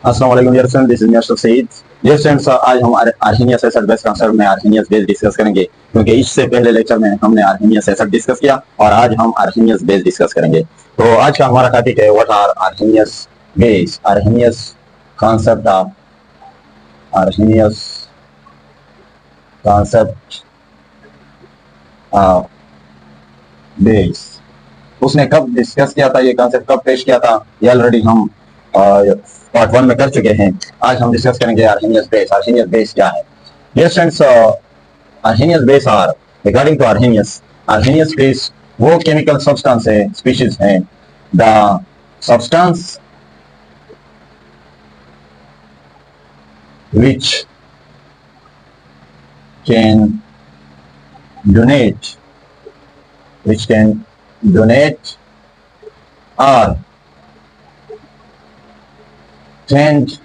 अस्सलाम वालेकुम dear friends, this is mister Saeed. Dear friends, आज हम आर्हेनियस एसिड बेस कंसेप्ट में आर्हेनियस बेस डिस्कस करेंगे, क्योंकि इससे पहले लेक्चर में हमने आर्हेनियस एसिड डिस्कस किया और आज हम आर्हेनियस बेस डिस्कस करेंगे। तो आज का हमारा टॉपिक है what are Arrhenius base, Arrhenius concept of Arrhenius concept of base. उसने कब डिस्कस किया था, ये कॉन्सेप्ट कब पेश किया था, ये ऑलरेडी हम पार्ट 1 में कर चुके हैं। आज हम डिस्कस करेंगे आर्हेनियस बेस। आर्हेनियस बेस क्या है? Dear friends, Arrhenius base are regarding to Arrhenius base वो केमिकल सब्सटेंस है, स्पीशीज है, the substance which can donate or tend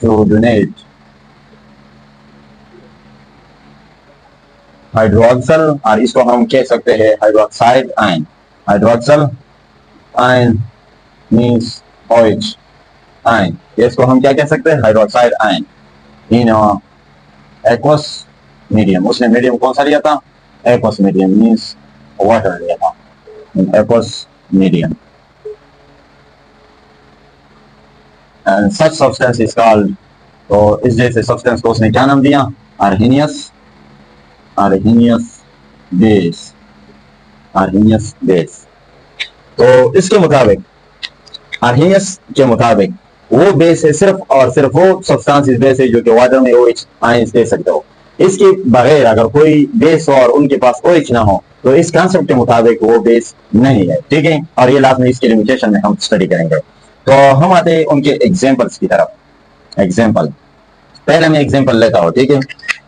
to donate hydroxyl, और इसको हम कह सकते हैं hydroxide ion. Hydroxyl ion means OH ion, इसको हम क्या कह सकते हैं? Hydroxide ion in aqueous medium. उसने मीडियम कौन सा लिया था? एक्वस मीडियम मीन्स वाटर लिया था, aqueous medium. And such substance is called, तो इस जैसे सब्सटेंस को उसने क्या नाम दिया? Arrhenius base, Arrhenius base. तो इसके मुताबिक, आर्हेनियस के मुताबिक वो बेस है सिर्फ और सिर्फ वो सब्सटेंस इस बेस है जो कि वाटर में OH आयंस दे सकते हो। इसके बगैर अगर कोई बेस और उनके पास OH ना हो तो इस कॉन्सेप्ट के मुताबिक वो बेस नहीं है, ठीक है। और ये लास्ट में इसके लिमिटेशन में हम स्टडी करेंगे। तो हम आते हैं उनके एग्जाम्पल्स की तरफ। एग्जाम्पल, पहले मैं एग्जाम्पल लेता हूँ, ठीक है,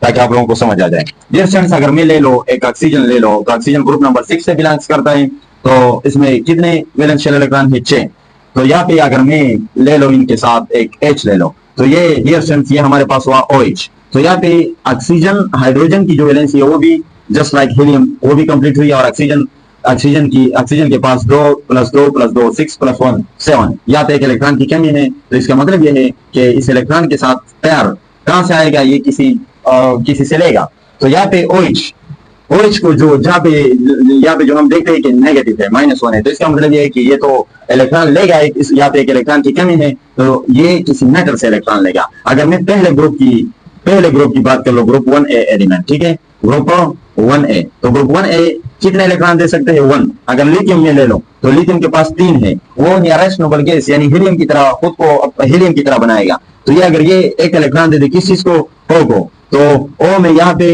ताकि आप लोगों को समझ आ जाए। डियर फ्रेंड्स, अगर मैं ले लो एक ऑक्सीजन ले लो, तो ऑक्सीजन ग्रुप नंबर 6 से बिलोंग्स करता है। तो इसमें कितने वैलेंस शेल इलेक्ट्रॉन है? 6। तो यहाँ पे अगर मैं ले लो इनके साथ एक H ले लो, तो ये डियर फ्रेंड्स ये हमारे पास हुआ OH। तो यहाँ पे ऑक्सीजन हाइड्रोजन की जो वैलेंसी है वो भी जस्ट लाइक हीलियम वो भी कंप्लीट हुई, और ऑक्सीजन के पास 2 + 2 + 2 6 + 1 7। यहाँ पे एक इलेक्ट्रॉन की कमी है, तो इसका मतलब ये है कि इस इलेक्ट्रॉन के साथ पेयर कहां से आएगा? ये किसी से लेगा। तो यहाँ पे OH को जो यहाँ पे जो हम देखते हैं कि नेगेटिव है, -1 है, तो इसका मतलब ये है कि ये तो इलेक्ट्रॉन लेगा। यहाँ पे एक इलेक्ट्रॉन की कमी है, तो ये किसी मेटल से इलेक्ट्रॉन लेगा। अगर मैं पहले ग्रुप की बात कर लो, ग्रुप 1A एलिमेंट, ठीक है, ग्रुप 1A, तो ग्रुप 1A कितने इलेक्ट्रॉन दे सकते हैं? 1। अगर लिथियम में ले लो तो लिथियम के पास 3 है, वो नियरेस्ट नोबल गैस यानी हीलियम की तरह खुद को हीलियम की तरह बनाएगा। तो ये अगर ये एक इलेक्ट्रॉन दे दे किस चीज को? O को, तो O में यहाँ पे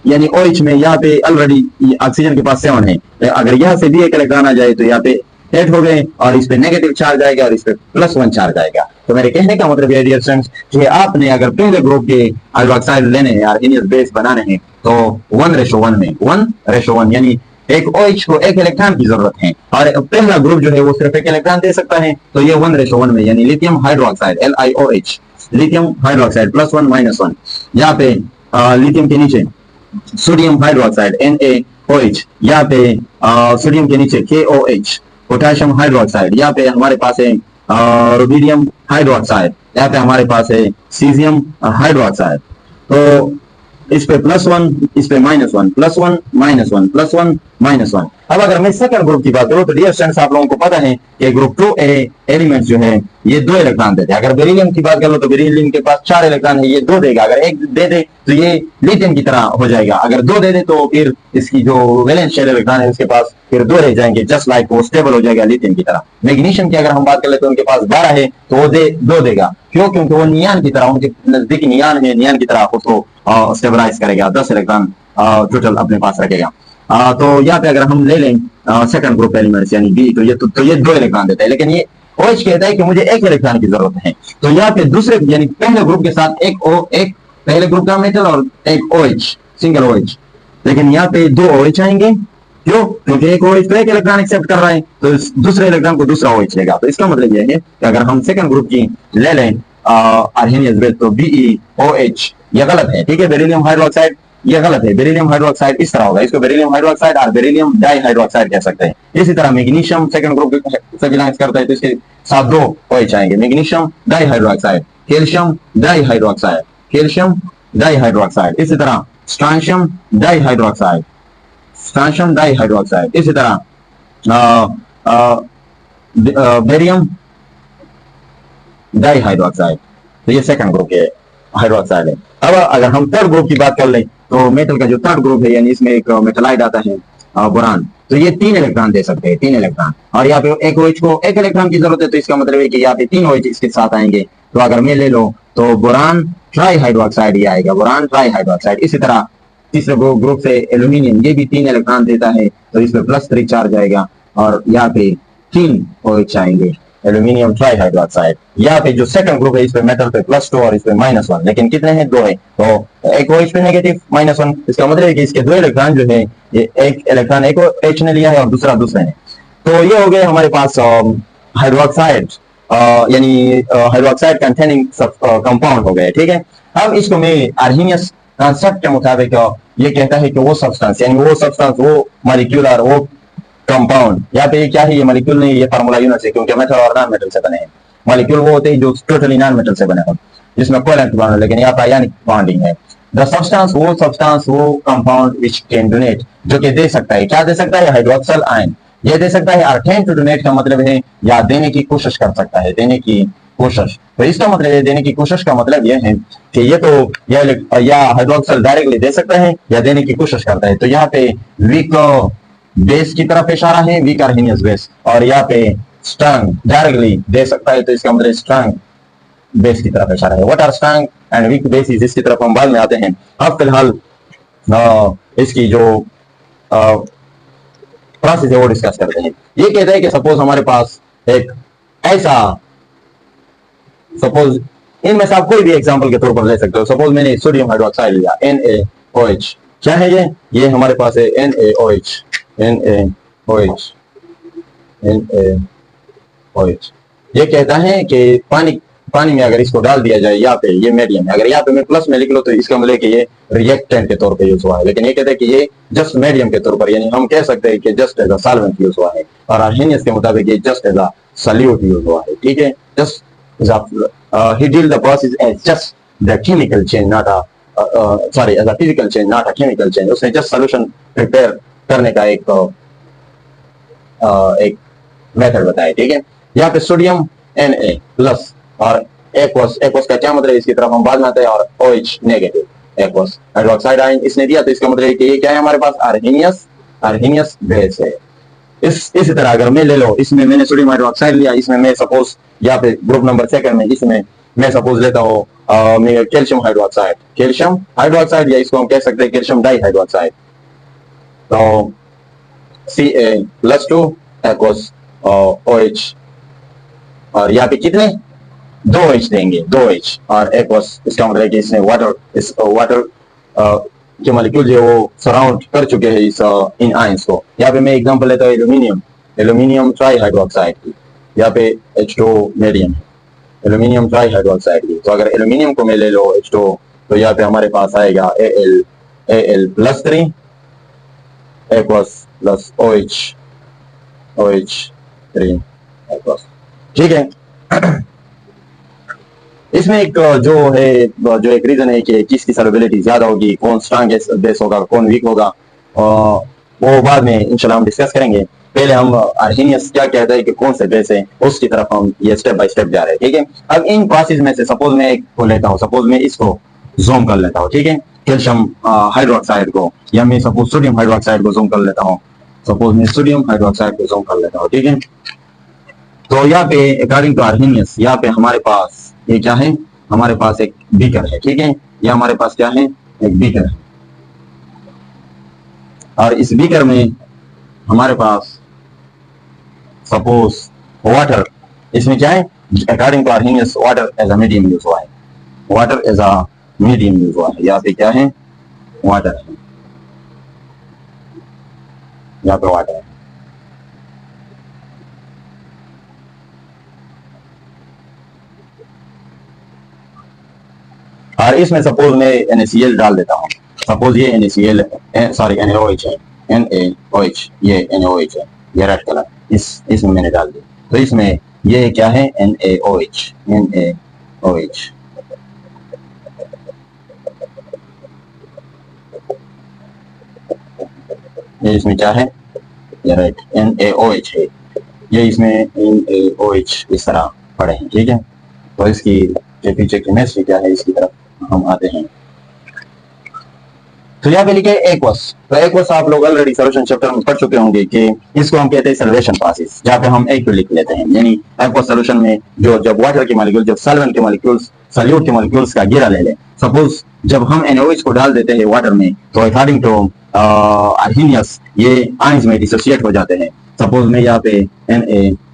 यानी OH में यहाँ पे ऑलरेडी ऑक्सीजन के पास 7 है, तो अगर यहाँ से भी एक इलेक्ट्रॉन आ जाए तो यहाँ पे 8 हो गए, और इस पे नेगेटिव चार्ज आएगा और इस पे +1 चार्ज आएगा। तो मेरे कहने का मतलब है डियर फ्रेंड्स कि आपने अगर पहले ग्रुप के हाइड्रोक्साइड लेने हैं, आर्हेनियस बेस बनाने हैं, तो 1:1 में 1:1 यानी एक OH को एक इलेक्ट्रॉन की जरूरत है, और पहला ग्रुप जो है वो सिर्फ एक इलेक्ट्रॉन दे सकता है। तो ये 1:1 में यानी lithium hydroxide LiOH, lithium hydroxide +1 -1। यहाँ पे लिथियम के नीचे सोडियम हाइड्रोक्साइड NaOH, यहाँ पे सोडियम के नीचे KOH, पोटेशियम हाइड्रोक्साइड, यहाँ पे हमारे पास है रुबिडियम हाइड्रोक्साइड, यहाँ पे हमारे पास है सीजियम हाइड्रोक्साइड। तो इस पे +1, इस पे -1, +1 -1, +1 -1। अब अगर मैं सेकंड ग्रुप की बात करूं तो डियर फ्रेंड्स आप लोगों को पता है कि ग्रुप 2A एलिमेंट्स जो है ये 2 इलेक्ट्रॉन देते हैं। अगर बेरिलियम की बात कर लो तो बेरिलियम के पास 4 इलेक्ट्रॉन है, ये 2 देगा। अगर एक दे दे तो ये लिथियम की तरह हो जाएगा। अगर 2 दे दे तो फिर इसकी जो वैलेंस शेल इलेक्ट्रॉन है उसके पास फिर 2 रह जाएंगे, जस्ट लाइक वो स्टेबल हो जाएगा लिथियम की तरह। मैग्नीशियम की अगर हम बात कर ले तो उनके पास 12 है, तो वो 2 देगा। क्यों? क्योंकि वो नियान की तरह, उनके नजदीक नियान है, नियान की तरह उसको स्टेबलाइज करेगा, 10 इलेक्ट्रॉन टोटल अपने पास रखेगा। तो यहाँ पे अगर हम ले लें सेकंड ग्रुप एलिमेंट्स यानी B, तो ये 2 इलेक्ट्रॉन देता है, लेकिन ये OH कहता है कि मुझे एक इलेक्ट्रॉन की जरूरत है। तो यहाँ पे दूसरे यानी पहले ग्रुप के साथ एक पहले ग्रुप का मेटल और एक OH, सिंगल OH, लेकिन यहाँ पे 2 OH आएंगे। क्यों? क्योंकि एक OH तो एक इलेक्ट्रॉन एक्सेप्ट कर रहा है, तो दूसरे इलेक्ट्रॉन को दूसरा OH लेगा। तो इसका मतलब यह है कि अगर हम सेकंड ग्रुप की ले लें आर्हेनियस बेस, तो BeOH, ये गलत है, ठीक है। बेरिलियम हाइड्रोक्साइड ये गलत है, बेरिलियम हाइड्रोक्साइड इस तरह होगा, इसको बेरिलियम हाइड्रोक्साइड और बेरिलियम डाई हाइड्रोक्साइड कह सकते हैं। इसी तरह मैग्नीशियम सेकंड ग्रुप से बिलोंग करता है, तो इसके साथ दो OH आएंगे, magnesium di hydroxide, calcium di hydroxide, calcium di hydroxide. इसी तरह strontium di hydroxide, strontium di hydroxide. इसी तरह बेरियम डाई हाइड्रोक्साइड, तो ये सेकंड ग्रुप के हाइड्रोक्साइड है। अब अगर हम थर्ड ग्रुप की बात कर लें, तो मेटल का जो थर्ड ग्रुप है, यानी इसमें एक मेटलाइड आता है बोरान, तो ये 3 इलेक्ट्रॉन दे सकते हैं, 3 इलेक्ट्रॉन, और यहाँ पे एक OH को 1 इलेक्ट्रॉन की जरूरत है, तो इसका मतलब है कि यहाँ पे 3 OH इसके साथ आएंगे। तो अगर मैं ले लो तो बोरान ट्राई हाइड्रोक्साइड ये आएगा, बोरान ट्राई हाइड्रोक्साइड। इसी तरह तीसरे ग्रुप से एल्यूमिनियम, ये भी 3 इलेक्ट्रॉन देता है, तो इसमें +3 चार्ज आएगा, और यहाँ पे 3 OH आएंगे, एल्यूमिनियम ट्राई हाइड्रोक्साइड। यहाँ पे जो सेकंड ग्रुप है, इस पे मेटल पे +2 और इस पे -1, लेकिन कितने हैं? 2 है, तो एक OH पे नेगेटिव -1, इसका मतलब है कि इसके 2 इलेक्ट्रॉन जो है, ये एक इलेक्ट्रॉन एक OH ने लिया है और दूसरा दूसरे ने। तो ये हो गए हमारे पास हाइड्रोक्साइड, यानी हाइड्रोक्साइड कंटेनिंग कंपाउंड हो गए, ठीक है। अब इसको मैं आर्हेनियस कॉन्सेप्ट के मुताबिक ये कहता है कि वो सब्सटेंस, यानी वो सब्सटेंस, वो मॉलिक्यूलर, वो कंपाउंड, यहाँ पे क्या है, ये मॉलिक्यूल नहीं, ये फार्मूला यूनिट है, क्योंकि मेटल और नॉन मेटल से बने हैं। मॉलिक्यूल वो होते हैं जो टोटली नॉन मेटल से बने हो, जिसमें कोवेलेंट बॉन्ड है, लेकिन यहाँ पे आयनिक बॉन्डिंग है। द सब्सटेंस, वो कंपाउंड विच कैन डोनेट, जो कि दे सकता है, क्या दे सकता है? हाइड्रोक्सल आयन ये दे सकता है। और कैन टू डोनेट का मतलब है या देने की कोशिश कर सकता है, देने की कोशिश। तो इसका मतलब है, देने की कोशिश का मतलब यह है कि ये तो या हाइड्रोक्सल डायरेक्टली दे सकता है या देने की कोशिश करता है। तो यहाँ पे वीक बेस की तरफ इशारा है, वीक आर्हेनियस बेस, और यहाँ पे स्ट्रांग डायरेक्टली दे सकता है, तो इसका मतलब स्ट्रांग बेस की तरफ इशारा है। What are strong and weak bases, इसकी तरफ हम बाद में आते हैं। अब फिलहाल इसकी जो प्रोसेस है वो डिस्कस करते हैं। ये कहते हैं कि सपोज हमारे पास एक ऐसा, सपोज इनमें से आप कोई भी एग्जांपल के तौर पर ले सकते हो। सपोज मैंने सोडियम हाइड्रोक्साइड लिया, NaOH, क्या है ये हमारे पास है NaOH, NaOH, NaOH। ये कहता है कि पानी में अगर इसको डाल दिया जाए, यहाँ पे ये मीडियम है, अगर यहाँ पे मैं प्लस में लिख लो तो इसका मतलब कि ये रिएक्टेंट के तौर पे यूज हुआ है, लेकिन ये कहते हैं कि ये जस्ट मीडियम के तौर पर, यानी हम कह सकते हैं कि just as a solvent use हुआ है, और आर्हेनियस के मुताबिक ये just as a solute use हुआ है, ठीक है। Just he did the process as just the chemical change, not a sorry, as a physical change, not a chemical change. उसने just solution prepare करने का एक मेथड बताया, ठीक है। यहाँ पे सोडियम Na प्लस और एक्वस का क्या मतलब है, इसकी तरफ हम बाद में आते हैं, और OH negative, aqueous hydroxide ion इसने दिया, तो इसका मतलब है कि ये क्या है हमारे पास? आर्हेनियस बेस है। इसी तरह अगर मैं ले लो, इसमें मैंने सोडियम हाइड्रोक्साइड लिया, इसमें मैं सपोज यहाँ पे ग्रुप नंबर सेकंड में, इसमें मैं सपोज लेता हूँ कैल्शियम हाइड्रोक्साइड, या इसको हम कह सकते हैं कैल्शियम डाई हाइड्रोक्साइड। तो Ca+2 एक्वस OH, और यहाँ पे कितने? 2 OH देंगे, 2 OH और एक्वस, इसका मतलब है कि इसने वाटर जो मॉलिक्यूल जो वो सराउंड कर चुके हैं इस इन आयंस को। यहाँ पे मैं एग्जांपल लेता हूँ एल्यूमिनियम ट्राई हाइड्रोक्साइड की, यहाँ पे H2 मीडियम है, एल्यूमिनियम ट्राई हाइड्रोक्साइड की। तो अगर एल्यूमिनियम को मैं ले लो H2, तो यहाँ पे हमारे पास आएगा Al+3 aqueous plus OH3 aqueous, ठीक है। इसमें एक जो है, जो एक रीजन है कि किसकी सॉल्युबिलिटी ज्यादा होगी, कौन स्ट्रांग बेस होगा, कौन वीक होगा, वो बाद में इंशाल्लाह हम डिस्कस करेंगे। पहले हम आर्हेनियस क्या कहता है कि कौन से बेस है, उसकी तरफ हम ये स्टेप बाय स्टेप जा रहे हैं, ठीक है। अब इन प्रोसेस में से सपोज मैं एक को लेता हूँ, सपोज मैं इसको जूम कर लेता हूँ, ठीक है, कैल्शियम हाइड्रोक्साइड को, या मैं सपोज सोडियम हाइड्रोक्साइड को जूम कर लेता हूँ, सपोज मैं सोडियम हाइड्रोक्साइड को जूम कर लेता हूँ, ठीक है। तो यहाँ पे अकॉर्डिंग टू आर्हेनियस, यहाँ पे हमारे पास ये क्या है, हमारे पास एक बीकर है, ठीक है। ये हमारे पास क्या है? एक बीकर है, और इस बीकर में हमारे पास सपोज वाटर, इसमें क्या है? According to Arrhenius water as a medium use हुआ है, water as a medium use हुआ है। यहाँ पे क्या है? वाटर है, यहाँ पे वाटर है। और इसमें सपोज मैं NaCl डाल देता हूँ, सपोज ये NaCl सॉरी NaOH है, NaOH, ये NaOH है, ये रेड कलर इसमें मैंने डाल दिया। तो इसमें ये क्या है? NaOH, NaOH। ये इसमें क्या है? ये राइट NaOH है, ये इसमें NaOH इस तरह पड़े हैं, ठीक है। तो इसकी जो पीछे केमिस्ट्री क्या है इसकी तरफ हम आते हैं। तो यहाँ पे लिखे एक्वस। तो एक्वस आप लोग ऑलरेडी सॉल्यूशन चैप्टर में पढ़ चुके होंगे कि इसको हम कहते हैं सॉल्वेशन प्रोसेस, जहाँ पे हम एक लिख लेते हैं, यानी एक्वस सॉल्यूशन में जो जब वाटर के मॉलिक्यूल, जब सॉल्वेंट के मॉलिक्यूल्स, सॉल्यूट के मॉलिक्यूल्स का घेरा ले लें। सपोज जब हम NaOH को डाल देते हैं वाटर में, तो अकॉर्डिंग टू आर्हीनियस ये आयंस में डिसोसिएट हो जाते हैं। सपोज मैं यहाँ पे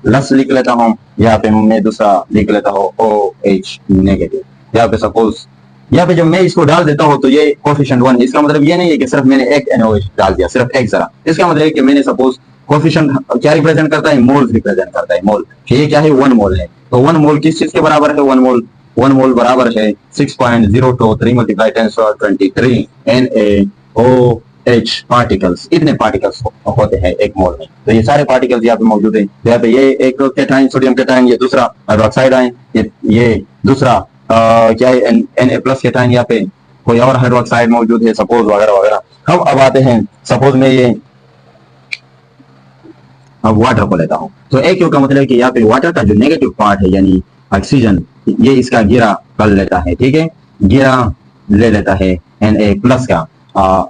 Na+ लिख लेता हूँ, यहाँ पे मैं दूसरा लिख लेता हूँ OH नेगेटिव। यहाँ पे सपोज यहाँ पे जब मैं इसको डाल देता हूँ तो ये कोफिशिएंट 1, इसका मतलब ये नहीं है कि सिर्फ मैंने एक NaOH डाल दिया, सिर्फ एक जरा। इसका मतलब है कि मैंने सपोज कोफिशिएंट क्या रिप्रेजेंट करता है? मोल रिप्रेजेंट करता है, मोल। ये क्या है? 1 मोल है। तो 1 मोल किस चीज के बराबर है? 1 मोल बराबर है 6.023 × 10⁻23 NaOH पार्टिकल्स। इतने पार्टिकल्स होते हैं एक मोल में। तो ये सारे पार्टिकल्स यहाँ पे मौजूद है। यहाँ पे ये एक कैटायन, सोडियम कैटायन, ये दूसरा हाइड्रोक्साइड आयन, ये दूसरा क्या है? Na+ कैटायन, यहाँ पे कोई और हाइड्रोक्साइड मौजूद है सपोज, वगैरह वगैरह। हम अब आते हैं, सपोज मैं ये अब वाटर को लेता हूँ। तो AQ का मतलब है कि यहाँ पे वाटर का जो नेगेटिव पार्ट है यानी ऑक्सीजन, ये इसका घेरा कर लेता है, ठीक है। घेरा ले लेता है Na+ का,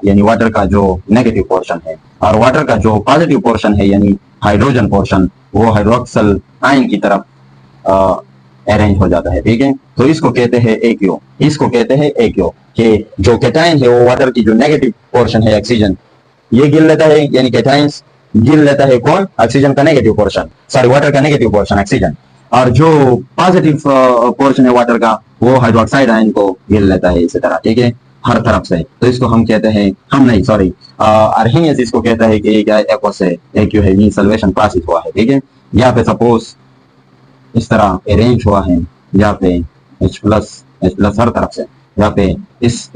यानी वाटर का जो नेगेटिव पोर्शन है, और वाटर का जो पॉजिटिव पोर्शन है यानी हाइड्रोजन पोर्शन, वो हाइड्रोक्सल आयन की तरफ अरेंज हो जाता है, ठीक है। तो इसको कहते हैं AQ, इसको कहते हैं AQ कि जो कैटायन है वो वाटर की जो नेगेटिव पोर्शन है ऑक्सीजन, ये गिर लेता है, यानी कैटायंस गिर लेता है कौन? ऑक्सीजन का नेगेटिव पोर्शन, सॉरी वाटर का नेगेटिव पोर्शन ऑक्सीजन, और जो पॉजिटिव पोर्शन है वाटर का वो हाइड्रोक्साइड आयन को गिर लेता है इसी तरह, ठीक है, हर तरफ से। तो इसको हम कहते हैं, हम नहीं सॉरी आर्हीनियस इसको कहता है कि क्या एक्वस है, AQ है, ये सॉल्वेशन प्रोसेस हुआ है, ठीक है। यहाँ पे सपोज इस तरह अरेंज हुआ है, यहाँ पे H+ हर तरफ से, यहाँ पे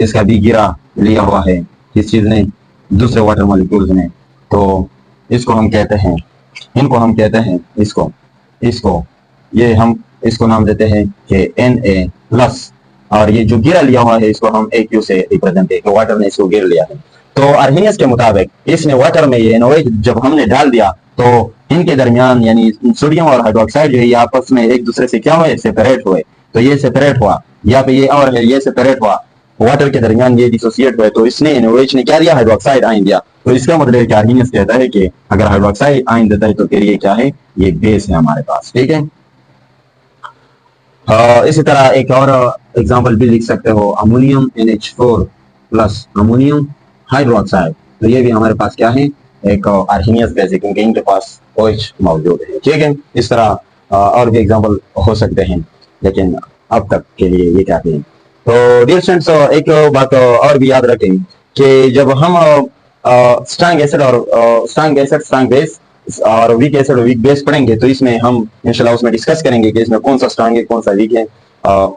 इसका भी गिरा लिया हुआ है इस चीज ने, दूसरे वाटर मॉलिक्यूल्स ने। तो इसको हम कहते हैं, इनको हम कहते हैं, इसको ये हम इसको नाम देते हैं कि Na+, और ये जो गिरा लिया हुआ है इसको हम AQ से रिप्रेजेंट करते हैं, वाटर ने इसको गिर लिया है। तो आर्हीनियस के मुताबिक इसने वाटर में ये NaOH जब हमने डाल दिया तो इनके दरमियान यानी सोडियम और हाइड्रोक्साइड जो है ये आपस में एक दूसरे से क्या हुए? सेपरेट हुए। तो ये सेपरेट हुआ, यहाँ पे ये और है, ये सेपरेट हुआ, वाटर के दरमियान ये डिसोसिएट हुए। तो इसने NaOH ने क्या दिया? हाइड्रोक्साइड आयन दिया। तो इसका मतलब है कि आर्हीनियस कहता है कि अगर हाइड्रोक्साइड आयन देता है तो फिर ये क्या है? ये बेस है हमारे पास, ठीक है। इसी तरह एक और एग्जांपल भी लिख सकते हो, अमोनियम NH4+ अमोनियम हाइड्रोक्साइड। तो ये भी हमारे पास क्या है? एक आर्हीनियस बेस है, क्योंकि इनके पास OH मौजूद है, ठीक है। इस तरह और भी एग्जांपल हो सकते हैं, लेकिन अब तक के लिए ये कहते हैं। तो डियर स्टूडेंट्स, एक बात और भी याद रखें कि जब हम स्ट्रॉन्ग एसिड और स्ट्रॉन्ग बेस और वीक एसिड और वीक बेस पढ़ेंगे तो इसमें हम इंशाल्लाह उसमें डिस्कस करेंगे कि इसमें कौन सा स्ट्रॉन्ग है, कौन सा वीक है,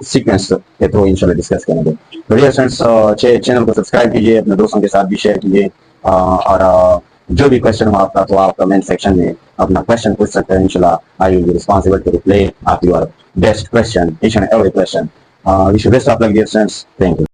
सीक्वेंस के थ्रू इंशाल्लाह डिस्कस करेंगे। तो डियर स्टूडेंट्स, चैनल को सब्सक्राइब कीजिए, अपने दोस्तों के साथ भी शेयर कीजिए, और जो भी क्वेश्चन हो आपका तो आप कमेंट सेक्शन में अपना क्वेश्चन पूछ सकते हैं। इंशाल्लाह I will be responsible to reply of your best question, each and every question. Wish you best of luck dear students, thank you.